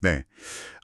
네,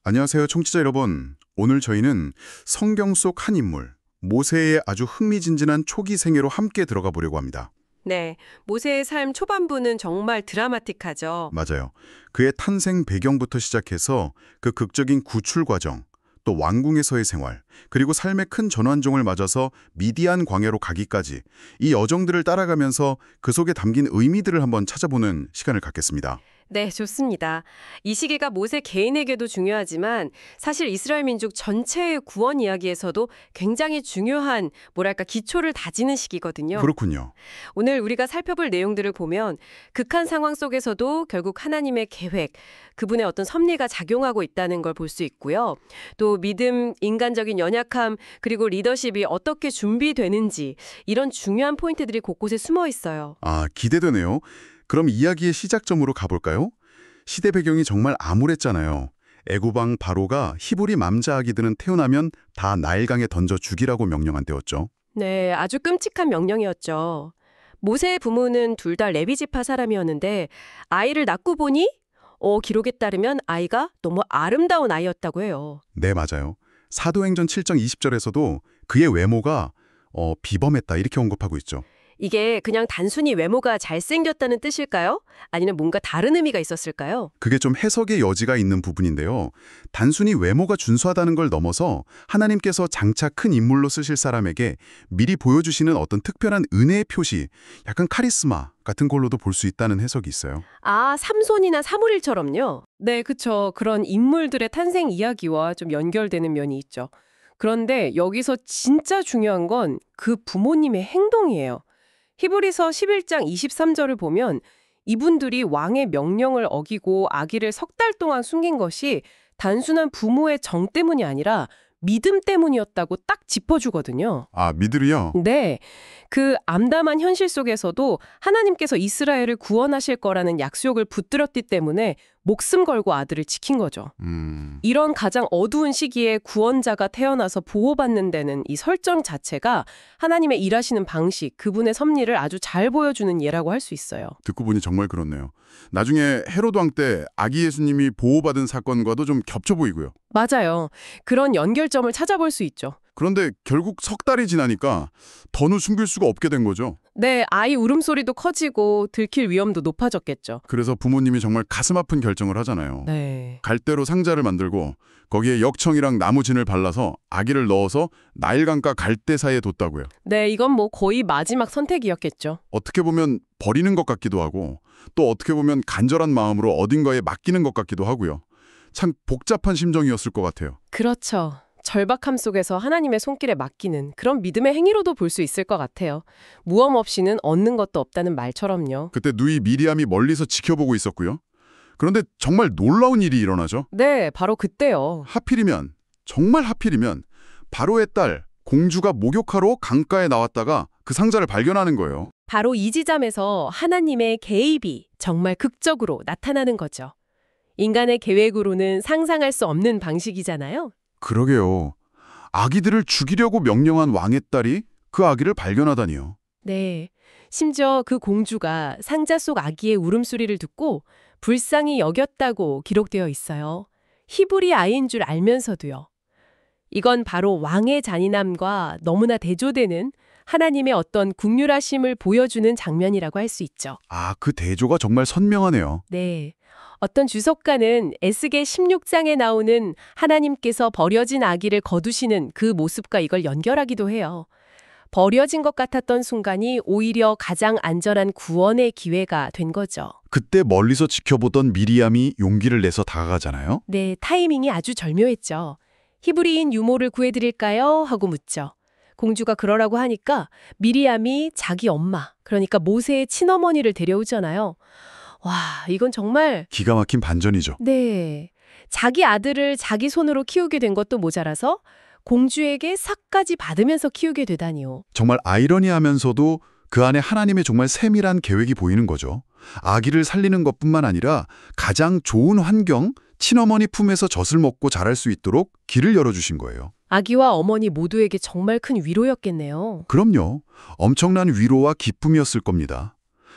안녕하세요 청취자 여러분. 오늘 저희는 성경 속 한 인물, 모세의 아주 흥미진진한 초기 생애로 함께 들어가 보려고 합니다. 네, 모세의 삶 초반부는 정말 드라마틱하죠. 맞아요. 그의 탄생 배경부터 시작해서 그 극적인 구출 과정, 또 왕궁에서의 생활, 그리고 삶의 큰 전환종을 맞아서 미디안 광야로 가기까지 이 여정들을 따라가면서 그 속에 담긴 의미들을 한번 찾아보는 시간을 갖겠습니다. 네, 좋습니다. 이 시기가 모세 개인에게도 중요하지만 사실 이스라엘 민족 전체의 구원 이야기에서도 굉장히 중요한 뭐랄까 기초를 다지는 시기거든요. 그렇군요. 오늘 우리가 살펴볼 내용들을 보면 극한 상황 속에서도 결국 하나님의 계획, 그분의 어떤 섭리가 작용하고 있다는 걸 볼 수 있고요. 또 믿음, 인간적인 연약함, 그리고 리더십이 어떻게 준비되는지 이런 중요한 포인트들이 곳곳에 숨어 있어요. 아, 기대되네요. 그럼 이야기의 시작점으로 가볼까요? 시대 배경이 정말 암울했잖아요. 애굽왕 바로가 히브리 남자 아기들은 태어나면 다 나일강에 던져 죽이라고 명령한 때였죠. 네, 아주 끔찍한 명령이었죠. 모세의 부모는 둘 다 레위 지파 사람이었는데 아이를 낳고 보니 기록에 따르면 아이가 너무 아름다운 아이였다고 해요. 네, 맞아요. 사도행전 7장 20절에서도 그의 외모가 비범했다 이렇게 언급하고 있죠. 이게 그냥 단순히 외모가 잘생겼다는 뜻일까요? 아니면 뭔가 다른 의미가 있었을까요? 그게 좀 해석의 여지가 있는 부분인데요. 단순히 외모가 준수하다는 걸 넘어서 하나님께서 장차 큰 인물로 쓰실 사람에게 미리 보여주시는 어떤 특별한 은혜의 표시, 약간 카리스마 같은 걸로도 볼 수 있다는 해석이 있어요. 아, 삼손이나 사무엘처럼요? 네, 그쵸. 그런 인물들의 탄생 이야기와 좀 연결되는 면이 있죠. 그런데 여기서 진짜 중요한 건 그 부모님의 행동이에요. 히브리서 11장 23절을 보면 이분들이 왕의 명령을 어기고 아기를 석 달 동안 숨긴 것이 단순한 부모의 정 때문이 아니라 믿음 때문이었다고 딱 짚어주거든요. 아, 믿으리요? 네, 그 암담한 현실 속에서도 하나님께서 이스라엘을 구원하실 거라는 약속을 붙들었기 때문에 목숨 걸고 아들을 지킨 거죠. 이런 가장 어두운 시기에 구원자가 태어나서 보호받는 데는 이 설정 자체가 하나님의 일하시는 방식, 그분의 섭리를 아주 잘 보여주는 예라고 할 수 있어요. 듣고 보니 정말 그렇네요. 나중에 헤로드 왕 때 아기 예수님이 보호받은 사건과도 좀 겹쳐 보이고요. 맞아요. 그런 연결점을 찾아볼 수 있죠. 그런데 결국 석 달이 지나니까 더는 숨길 수가 없게 된 거죠. 네, 아이 울음소리도 커지고 들킬 위험도 높아졌겠죠. 그래서 부모님이 정말 가슴 아픈 결정을 하잖아요. 네. 갈대로 상자를 만들고 거기에 역청이랑 나무진을 발라서 아기를 넣어서 나일강과 갈대 사이에 뒀다고요. 네, 이건 뭐 거의 마지막 선택이었겠죠. 어떻게 보면 버리는 것 같기도 하고 또 어떻게 보면 간절한 마음으로 어딘가에 맡기는 것 같기도 하고요. 참 복잡한 심정이었을 것 같아요. 그렇죠. 절박함 속에서 하나님의 손길에 맡기는 그런 믿음의 행위로도 볼 수 있을 것 같아요. 무험 없이는 얻는 것도 없다는 말처럼요. 그때 누이 미리암이 멀리서 지켜보고 있었고요. 그런데 정말 놀라운 일이 일어나죠. 네, 바로 그때요. 하필이면, 정말 하필이면 바로의 딸 공주가 목욕하러 강가에 나왔다가 그 상자를 발견하는 거예요. 바로 이 지점에서 하나님의 개입이 정말 극적으로 나타나는 거죠. 인간의 계획으로는 상상할 수 없는 방식이잖아요. 그러게요. 아기들을 죽이려고 명령한 왕의 딸이 그 아기를 발견하다니요. 네. 심지어 그 공주가 상자 속 아기의 울음소리를 듣고 불쌍히 여겼다고 기록되어 있어요. 히브리 아이인 줄 알면서도요. 이건 바로 왕의 잔인함과 너무나 대조되는 하나님의 어떤 긍휼하심을 보여주는 장면이라고 할 수 있죠. 아, 그 대조가 정말 선명하네요. 네. 어떤 주석가는 에스겔 16장에 나오는 하나님께서 버려진 아기를 거두시는 그 모습과 이걸 연결하기도 해요. 버려진 것 같았던 순간이 오히려 가장 안전한 구원의 기회가 된 거죠. 그때 멀리서 지켜보던 미리암이 용기를 내서 다가가잖아요. 네, 타이밍이 아주 절묘했죠. 히브리인 유모를 구해드릴까요? 하고 묻죠. 공주가 그러라고 하니까 미리암이 자기 엄마, 그러니까 모세의 친어머니를 데려오잖아요. 와, 이건 정말 기가 막힌 반전이죠. 네, 자기 아들을 자기 손으로 키우게 된 것도 모자라서 공주에게 삭까지 받으면서 키우게 되다니요. 정말 아이러니하면서도 그 안에 하나님의 정말 세밀한 계획이 보이는 거죠. 아기를 살리는 것뿐만 아니라 가장 좋은 환경, 친어머니 품에서 젖을 먹고 자랄 수 있도록 길을 열어주신 거예요. 아기와 어머니 모두에게 정말 큰 위로였겠네요. 그럼요. 엄청난 위로와 기쁨이었을 겁니다.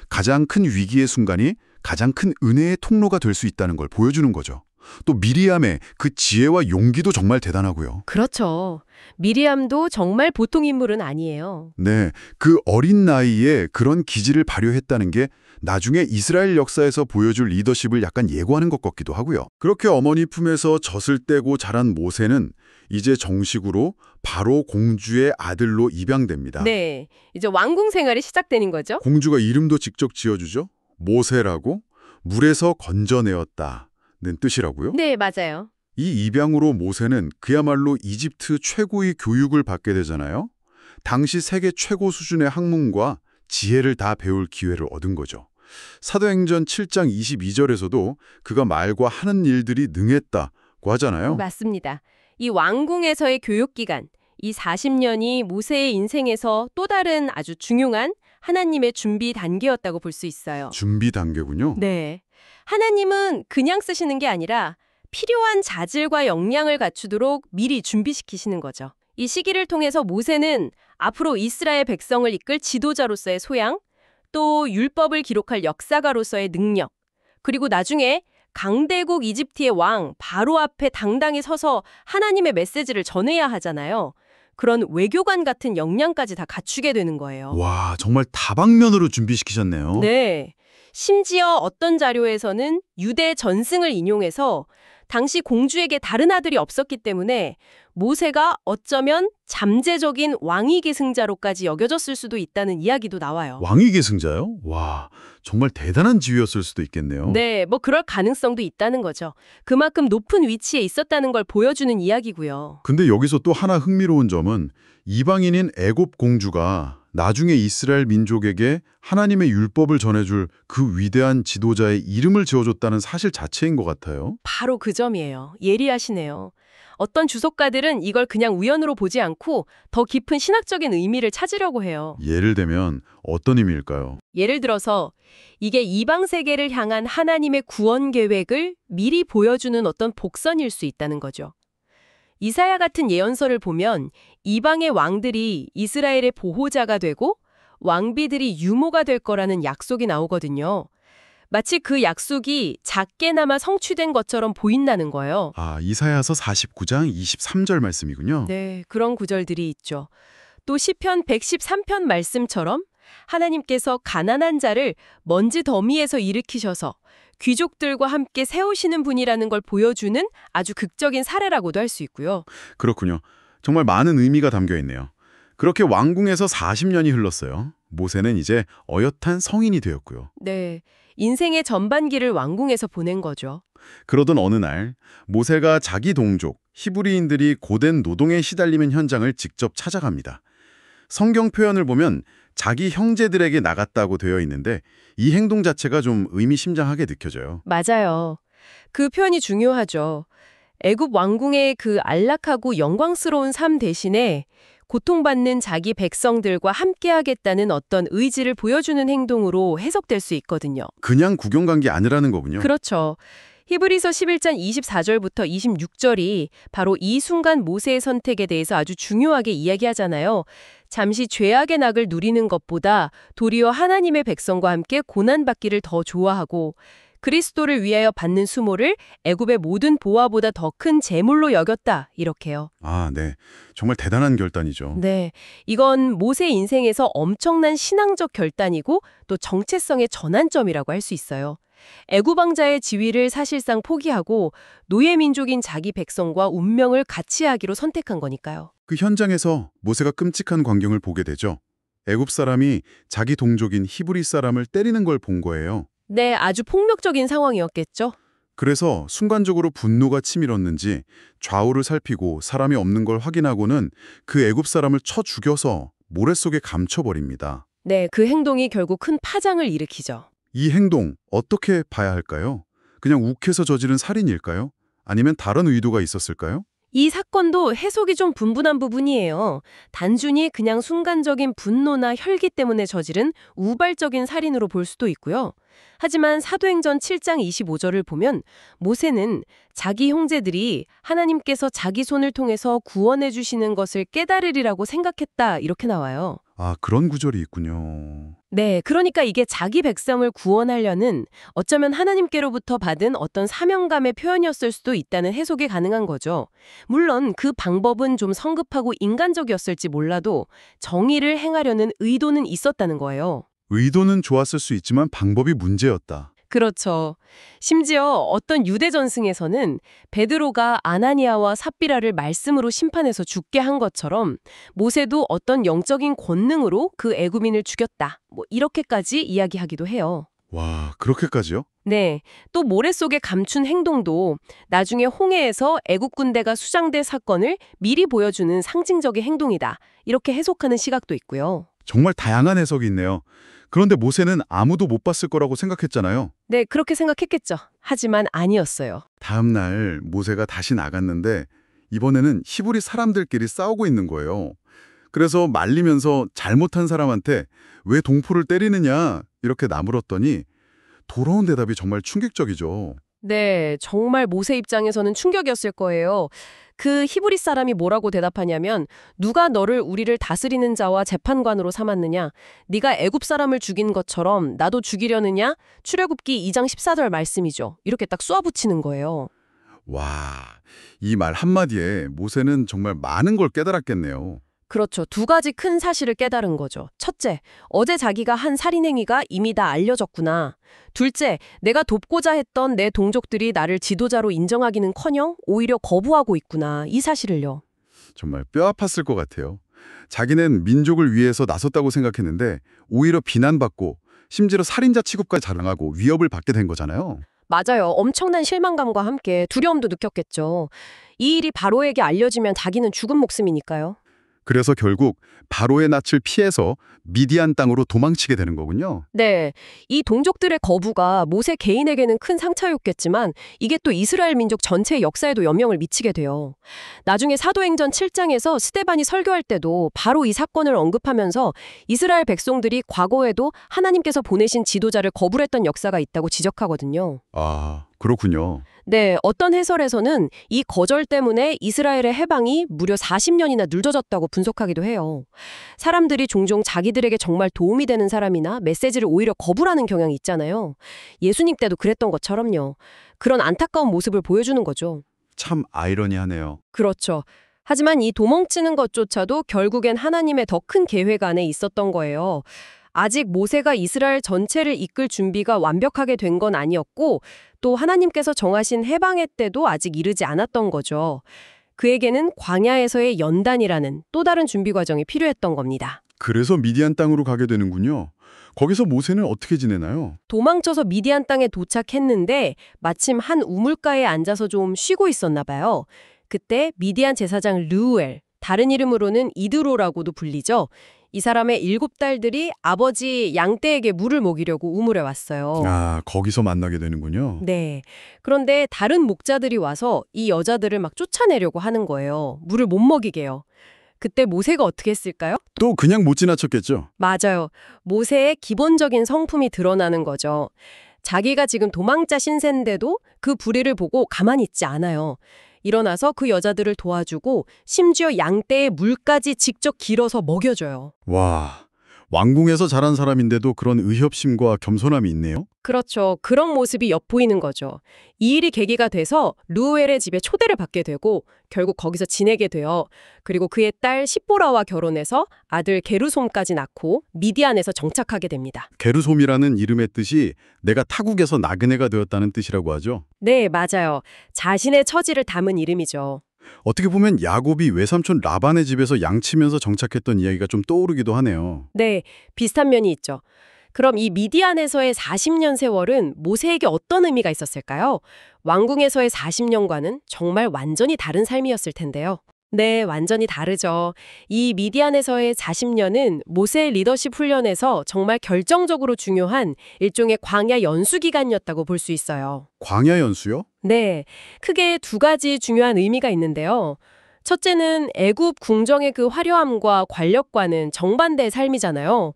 가장 큰 위기의 순간이 가장 큰 은혜의 통로가 될 수 있다는 걸 보여주는 거죠. 또 미리암의 그 지혜와 용기도 정말 대단하고요. 그렇죠. 미리암도 정말 보통 인물은 아니에요. 네, 그 어린 나이에 그런 기질을 발휘했다는 게 나중에 이스라엘 역사에서 보여줄 리더십을 약간 예고하는 것 같기도 하고요. 그렇게 어머니 품에서 젖을 떼고 자란 모세는 이제 정식으로 바로 공주의 아들로 입양됩니다. 네, 이제 왕궁 생활이 시작되는 거죠. 공주가 이름도 직접 지어주죠. 모세라고 물에서 건져내었다는 뜻이라고요. 네, 맞아요. 이 입양으로 모세는 그야말로 이집트 최고의 교육을 받게 되잖아요. 당시 세계 최고 수준의 학문과 지혜를 다 배울 기회를 얻은 거죠. 사도행전 7장 22절에서도 그가 말과 하는 일들이 능했다고 하잖아요. 맞습니다. 이 왕궁에서의 교육기간, 이 40년이 모세의 인생에서 또 다른 아주 중요한 하나님의 준비 단계였다고 볼 수 있어요. 준비 단계군요. 네. 하나님은 그냥 쓰시는 게 아니라 필요한 자질과 역량을 갖추도록 미리 준비시키시는 거죠. 이 시기를 통해서 모세는 앞으로 이스라엘 백성을 이끌 지도자로서의 소양, 또 율법을 기록할 역사가로서의 능력, 그리고 나중에 강대국 이집트의 왕 바로 앞에 당당히 서서 하나님의 메시지를 전해야 하잖아요. 그런 외교관 같은 역량까지 다 갖추게 되는 거예요. 와, 정말 다방면으로 준비시키셨네요. 네. 심지어 어떤 자료에서는 유대 전승을 인용해서 당시 공주에게 다른 아들이 없었기 때문에 모세가 어쩌면 잠재적인 왕위 계승자로까지 여겨졌을 수도 있다는 이야기도 나와요. 왕위 계승자요? 와, 정말 대단한 지위였을 수도 있겠네요. 네, 뭐 그럴 가능성도 있다는 거죠. 그만큼 높은 위치에 있었다는 걸 보여주는 이야기고요. 근데 여기서 또 하나 흥미로운 점은 이방인인 애굽 공주가 나중에 이스라엘 민족에게 하나님의 율법을 전해줄 그 위대한 지도자의 이름을 지어줬다는 사실 자체인 것 같아요. 바로 그 점이에요. 예리하시네요. 어떤 주석가들은 이걸 그냥 우연으로 보지 않고 더 깊은 신학적인 의미를 찾으려고 해요. 예를 들면 어떤 의미일까요? 예를 들어서 이게 이방 세계를 향한 하나님의 구원 계획을 미리 보여주는 어떤 복선일 수 있다는 거죠. 이사야 같은 예언서를 보면 이방의 왕들이 이스라엘의 보호자가 되고 왕비들이 유모가 될 거라는 약속이 나오거든요. 마치 그 약속이 작게나마 성취된 것처럼 보인다는 거예요. 아, 이사야서 49장 23절 말씀이군요. 네, 그런 구절들이 있죠. 또 시편 113편 말씀처럼 하나님께서 가난한 자를 먼지 더미에서 일으키셔서 귀족들과 함께 세우시는 분이라는 걸 보여주는 아주 극적인 사례라고도 할 수 있고요. 그렇군요. 정말 많은 의미가 담겨 있네요. 그렇게 왕궁에서 40년이 흘렀어요. 모세는 이제 어엿한 성인이 되었고요. 네, 인생의 전반기를 왕궁에서 보낸 거죠. 그러던 어느 날 모세가 자기 동족 히브리인들이 고된 노동에 시달리는 현장을 직접 찾아갑니다. 성경 표현을 보면 자기 형제들에게 나갔다고 되어 있는데 이 행동 자체가 좀 의미심장하게 느껴져요. 맞아요. 그 표현이 중요하죠. 애굽 왕궁의 그 안락하고 영광스러운 삶 대신에 고통받는 자기 백성들과 함께하겠다는 어떤 의지를 보여주는 행동으로 해석될 수 있거든요. 그냥 구경 간 게 아니라는 거군요. 그렇죠. 히브리서 11장 24절부터 26절이 바로 이 순간 모세의 선택에 대해서 아주 중요하게 이야기하잖아요. 잠시 죄악의 낙을 누리는 것보다 도리어 하나님의 백성과 함께 고난받기를 더 좋아하고 그리스도를 위하여 받는 수모를 애굽의 모든 보화보다 더 큰 재물로 여겼다. 이렇게요. 아, 네. 정말 대단한 결단이죠. 네, 이건 모세 인생에서 엄청난 신앙적 결단이고 또 정체성의 전환점이라고 할 수 있어요. 애굽 왕자의 지위를 사실상 포기하고 노예 민족인 자기 백성과 운명을 같이 하기로 선택한 거니까요. 그 현장에서 모세가 끔찍한 광경을 보게 되죠. 애굽 사람이 자기 동족인 히브리 사람을 때리는 걸 본 거예요. 네, 아주 폭력적인 상황이었겠죠. 그래서 순간적으로 분노가 치밀었는지 좌우를 살피고 사람이 없는 걸 확인하고는 그 애굽 사람을 쳐 죽여서 모래 속에 감춰버립니다. 네, 그 행동이 결국 큰 파장을 일으키죠. 이 행동 어떻게 봐야 할까요? 그냥 욱해서 저지른 살인일까요? 아니면 다른 의도가 있었을까요? 이 사건도 해석이 좀 분분한 부분이에요. 단순히 그냥 순간적인 분노나 혈기 때문에 저지른 우발적인 살인으로 볼 수도 있고요. 하지만 사도행전 7장 25절을 보면 모세는 자기 형제들이 하나님께서 자기 손을 통해서 구원해 주시는 것을 깨달으리라고 생각했다 이렇게 나와요. 아, 그런 구절이 있군요. 네, 그러니까 이게 자기 백성을 구원하려는 어쩌면 하나님께로부터 받은 어떤 사명감의 표현이었을 수도 있다는 해석이 가능한 거죠. 물론 그 방법은 좀 성급하고 인간적이었을지 몰라도 정의를 행하려는 의도는 있었다는 거예요. 의도는 좋았을 수 있지만 방법이 문제였다. 그렇죠. 심지어 어떤 유대 전승에서는 베드로가 아나니아와 삽비라를 말씀으로 심판해서 죽게 한 것처럼 모세도 어떤 영적인 권능으로 그 애굽인을 죽였다. 뭐 이렇게까지 이야기하기도 해요. 와, 그렇게까지요? 네. 또 모래 속에 감춘 행동도 나중에 홍해에서 애국 군대가 수장될 사건을 미리 보여주는 상징적인 행동이다. 이렇게 해석하는 시각도 있고요. 정말 다양한 해석이 있네요. 그런데 모세는 아무도 못 봤을 거라고 생각했잖아요. 네, 그렇게 생각했겠죠. 하지만 아니었어요. 다음 날 모세가 다시 나갔는데 이번에는 히브리 사람들끼리 싸우고 있는 거예요. 그래서 말리면서 잘못한 사람한테 왜 동포를 때리느냐 이렇게 나물었더니 돌아온 대답이 정말 충격적이죠. 네, 정말 모세 입장에서는 충격이었을 거예요. 그 히브리 사람이 뭐라고 대답하냐면 누가 너를 우리를 다스리는 자와 재판관으로 삼았느냐? 네가 애굽 사람을 죽인 것처럼 나도 죽이려느냐? 출애굽기 2장 14절 말씀이죠. 이렇게 딱 쏘아붙이는 거예요. 와, 이 말 한마디에 모세는 정말 많은 걸 깨달았겠네요. 그렇죠. 두 가지 큰 사실을 깨달은 거죠. 첫째, 어제 자기가 한 살인행위가 이미 다 알려졌구나. 둘째, 내가 돕고자 했던 내 동족들이 나를 지도자로 인정하기는커녕 오히려 거부하고 있구나. 이 사실을요. 정말 뼈 아팠을 것 같아요. 자기는 민족을 위해서 나섰다고 생각했는데 오히려 비난받고 심지어 살인자 취급까지 자랑하고 위협을 받게 된 거잖아요. 맞아요. 엄청난 실망감과 함께 두려움도 느꼈겠죠. 이 일이 바로에게 알려지면 자기는 죽은 목숨이니까요. 그래서 결국 바로의 낯을 피해서 미디안 땅으로 도망치게 되는 거군요. 네, 이 동족들의 거부가 모세 개인에게는 큰 상처였겠지만 이게 또 이스라엘 민족 전체의 역사에도 영향을 미치게 돼요. 나중에 사도행전 7장에서 스데반이 설교할 때도 바로 이 사건을 언급하면서 이스라엘 백성들이 과거에도 하나님께서 보내신 지도자를 거부했던 역사가 있다고 지적하거든요. 아, 그렇군요. 네, 어떤 해설에서는 이 거절 때문에 이스라엘의 해방이 무려 40년이나 늦어졌다고 분석하기도 해요. 사람들이 종종 자기들에게 정말 도움이 되는 사람이나 메시지를 오히려 거부하는 경향이 있잖아요. 예수님 때도 그랬던 것처럼요. 그런 안타까운 모습을 보여주는 거죠. 참 아이러니하네요. 그렇죠. 하지만 이 도망치는 것조차도 결국엔 하나님의 더 큰 계획 안에 있었던 거예요. 아직 모세가 이스라엘 전체를 이끌 준비가 완벽하게 된 건 아니었고 또 하나님께서 정하신 해방의 때도 아직 이르지 않았던 거죠. 그에게는 광야에서의 연단이라는 또 다른 준비 과정이 필요했던 겁니다. 그래서 미디안 땅으로 가게 되는군요. 거기서 모세는 어떻게 지내나요? 도망쳐서 미디안 땅에 도착했는데 마침 한 우물가에 앉아서 좀 쉬고 있었나 봐요. 그때 미디안 제사장 르우엘, 다른 이름으로는 이드로라고도 불리죠. 이 사람의 7딸들이 아버지 양떼에게 물을 먹이려고 우물에 왔어요. 아, 거기서 만나게 되는군요. 네. 그런데 다른 목자들이 와서 이 여자들을 막 쫓아내려고 하는 거예요. 물을 못 먹이게요. 그때 모세가 어떻게 했을까요? 또 그냥 못 지나쳤겠죠. 맞아요. 모세의 기본적인 성품이 드러나는 거죠. 자기가 지금 도망자 신세인데도 그 불의를 보고 가만히 있지 않아요. 일어나서 그 여자들을 도와주고 심지어 양떼의 물까지 직접 길어서 먹여줘요. 와, 왕궁에서 자란 사람인데도 그런 의협심과 겸손함이 있네요. 그렇죠. 그런 모습이 엿보이는 거죠. 이 일이 계기가 돼서 루엘의 집에 초대를 받게 되고 결국 거기서 지내게 돼요. 그리고 그의 딸 십보라와 결혼해서 아들 게르솜까지 낳고 미디안에서 정착하게 됩니다. 게르솜이라는 이름의 뜻이 내가 타국에서 나그네가 되었다는 뜻이라고 하죠. 네, 맞아요. 자신의 처지를 담은 이름이죠. 어떻게 보면 야곱이 외삼촌 라반의 집에서 양치면서 정착했던 이야기가 좀 떠오르기도 하네요. 네, 비슷한 면이 있죠. 그럼 이 미디안에서의 40년 세월은 모세에게 어떤 의미가 있었을까요? 왕궁에서의 40년과는 정말 완전히 다른 삶이었을 텐데요. 네, 완전히 다르죠. 이 미디안에서의 40년은 모세의 리더십 훈련에서 정말 결정적으로 중요한 일종의 광야 연수 기간이었다고 볼 수 있어요. 광야 연수요? 네, 크게 두 가지 중요한 의미가 있는데요. 첫째는 애굽 궁정의 그 화려함과 관력과는 정반대의 삶이잖아요.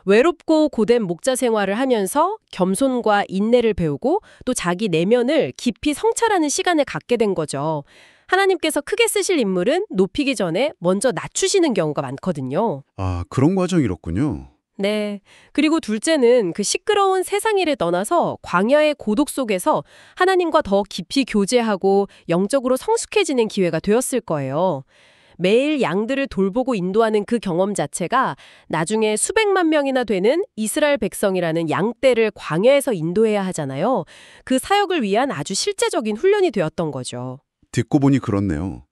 외롭고 고된 목자 생활을 하면서 겸손과 인내를 배우고 또 자기 내면을 깊이 성찰하는 시간을 갖게 된 거죠. 하나님께서 크게 쓰실 인물은 높이기 전에 먼저 낮추시는 경우가 많거든요. 아, 그런 과정이었군요. 네. 그리고 둘째는 그 시끄러운 세상 일을 떠나서 광야의 고독 속에서 하나님과 더 깊이 교제하고 영적으로 성숙해지는 기회가 되었을 거예요. 매일 양들을 돌보고 인도하는 그 경험 자체가 나중에 수백만 명이나 되는 이스라엘 백성이라는 양떼를 광야에서 인도해야 하잖아요. 그 사역을 위한 아주 실제적인 훈련이 되었던 거죠. 듣고 보니 그렇네요.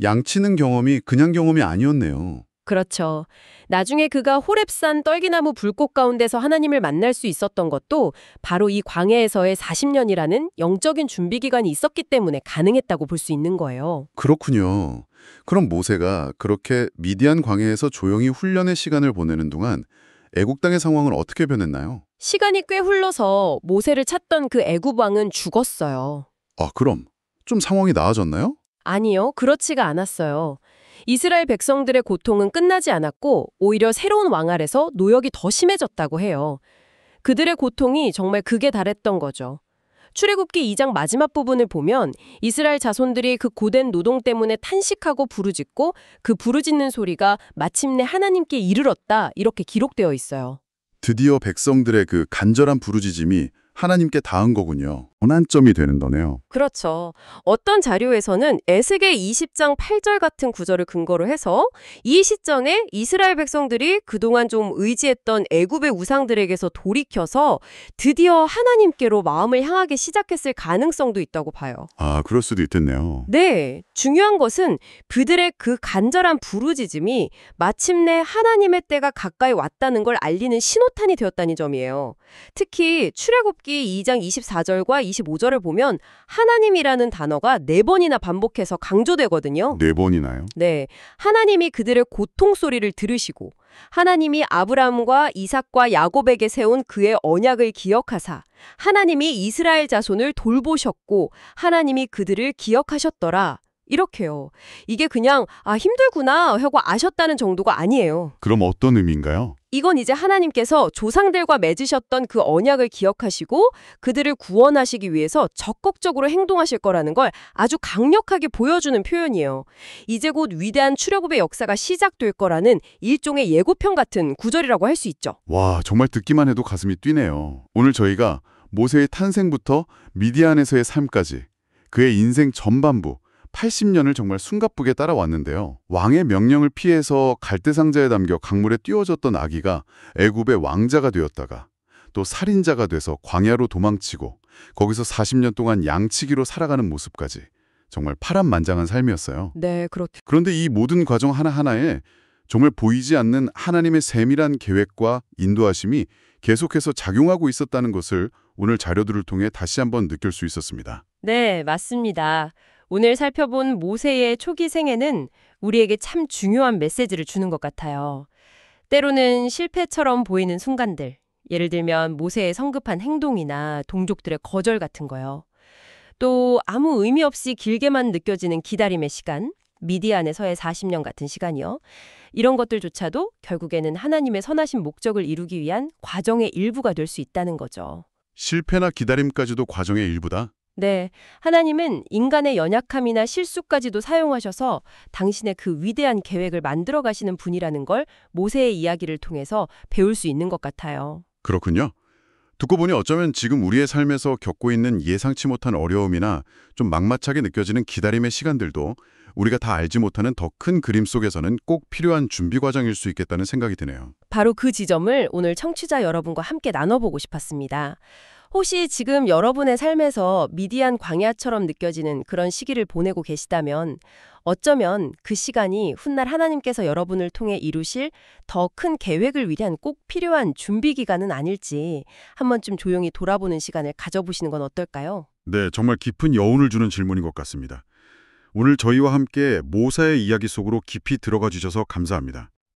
양치는 경험이 그냥 경험이 아니었네요. 그렇죠. 나중에 그가 호렙산 떨기나무 불꽃 가운데서 하나님을 만날 수 있었던 것도 바로 이 광야에서의 40년이라는 영적인 준비 기간이 있었기 때문에 가능했다고 볼 수 있는 거예요. 그렇군요. 그럼 모세가 그렇게 미디안 광야에서 조용히 훈련의 시간을 보내는 동안 애국 땅의 상황은 어떻게 변했나요? 시간이 꽤 흘러서 모세를 찾던 그 애굽 왕은 죽었어요. 아, 그럼 좀 상황이 나아졌나요? 아니요, 그렇지가 않았어요. 이스라엘 백성들의 고통은 끝나지 않았고 오히려 새로운 왕 아래서 노역이 더 심해졌다고 해요. 그들의 고통이 정말 극에 달했던 거죠. 출애굽기 2장 마지막 부분을 보면 이스라엘 자손들이 그 고된 노동 때문에 탄식하고 부르짖고 그 부르짖는 소리가 마침내 하나님께 이르렀다 이렇게 기록되어 있어요. 드디어 백성들의 그 간절한 부르짖음이 하나님께 닿은 거군요. 원한점이 되는 거네요. 그렇죠. 어떤 자료에서는 에스겔 20장 8절 같은 구절을 근거로 해서 이 시점에 이스라엘 백성들이 그동안 좀 의지했던 애굽의 우상들에게서 돌이켜서 드디어 하나님께로 마음을 향하기 시작했을 가능성도 있다고 봐요. 아, 그럴 수도 있겠네요. 네, 중요한 것은 그들의 그 간절한 부르짖음이 마침내 하나님의 때가 가까이 왔다는 걸 알리는 신호탄이 되었다는 점이에요. 특히 출애굽기 2장 24절과 25절을 보면 하나님이라는 단어가 4번이나 반복해서 강조되거든요. 4번이나요? 네, 하나님이 그들의 고통 소리를 들으시고 하나님이 아브라함과 이삭과 야곱에게 세운 그의 언약을 기억하사 하나님이 이스라엘 자손을 돌보셨고 하나님이 그들을 기억하셨더라. 이렇게요. 이게 그냥 힘들구나 하고 아셨다는 정도가 아니에요. 그럼 어떤 의미인가요? 이건 이제 하나님께서 조상들과 맺으셨던 그 언약을 기억하시고 그들을 구원하시기 위해서 적극적으로 행동하실 거라는 걸 아주 강력하게 보여주는 표현이에요. 이제 곧 위대한 출애굽의 역사가 시작될 거라는 일종의 예고편 같은 구절이라고 할 수 있죠. 와, 정말 듣기만 해도 가슴이 뛰네요. 오늘 저희가 모세의 탄생부터 미디안에서의 삶까지 그의 인생 전반부 80년을 정말 숨가쁘게 따라왔는데요. 왕의 명령을 피해서 갈대상자에 담겨 강물에 띄워졌던 아기가 애굽의 왕자가 되었다가 또 살인자가 돼서 광야로 도망치고 거기서 40년 동안 양치기로 살아가는 모습까지 정말 파란만장한 삶이었어요. 네, 그렇죠. 그런데 이 모든 과정 하나하나에 정말 보이지 않는 하나님의 세밀한 계획과 인도하심이 계속해서 작용하고 있었다는 것을 오늘 자료들을 통해 다시 한번 느낄 수 있었습니다. 네, 맞습니다. 오늘 살펴본 모세의 초기 생애는 우리에게 참 중요한 메시지를 주는 것 같아요. 때로는 실패처럼 보이는 순간들, 예를 들면 모세의 성급한 행동이나 동족들의 거절 같은 거요. 또 아무 의미 없이 길게만 느껴지는 기다림의 시간, 미디안에서의 40년 같은 시간이요. 이런 것들조차도 결국에는 하나님의 선하신 목적을 이루기 위한 과정의 일부가 될 수 있다는 거죠. 실패나 기다림까지도 과정의 일부다. 네, 하나님은 인간의 연약함이나 실수까지도 사용하셔서 당신의 그 위대한 계획을 만들어 가시는 분이라는 걸 모세의 이야기를 통해서 배울 수 있는 것 같아요. 그렇군요. 듣고 보니 어쩌면 지금 우리의 삶에서 겪고 있는 예상치 못한 어려움이나 좀 막막하게 느껴지는 기다림의 시간들도 우리가 다 알지 못하는 더 큰 그림 속에서는 꼭 필요한 준비 과정일 수 있겠다는 생각이 드네요. 바로 그 지점을 오늘 청취자 여러분과 함께 나눠보고 싶었습니다. 혹시 지금 여러분의 삶에서 미디안 광야처럼 느껴지는 그런 시기를 보내고 계시다면 어쩌면 그 시간이 훗날 하나님께서 여러분을 통해 이루실 더 큰 계획을 위한 꼭 필요한 준비 기간은 아닐지 한 번쯤 조용히 돌아보는 시간을 가져보시는 건 어떨까요? 네, 정말 깊은 여운을 주는 질문인 것 같습니다. 오늘 저희와 함께 모세의 이야기 속으로 깊이 들어가 주셔서 감사합니다.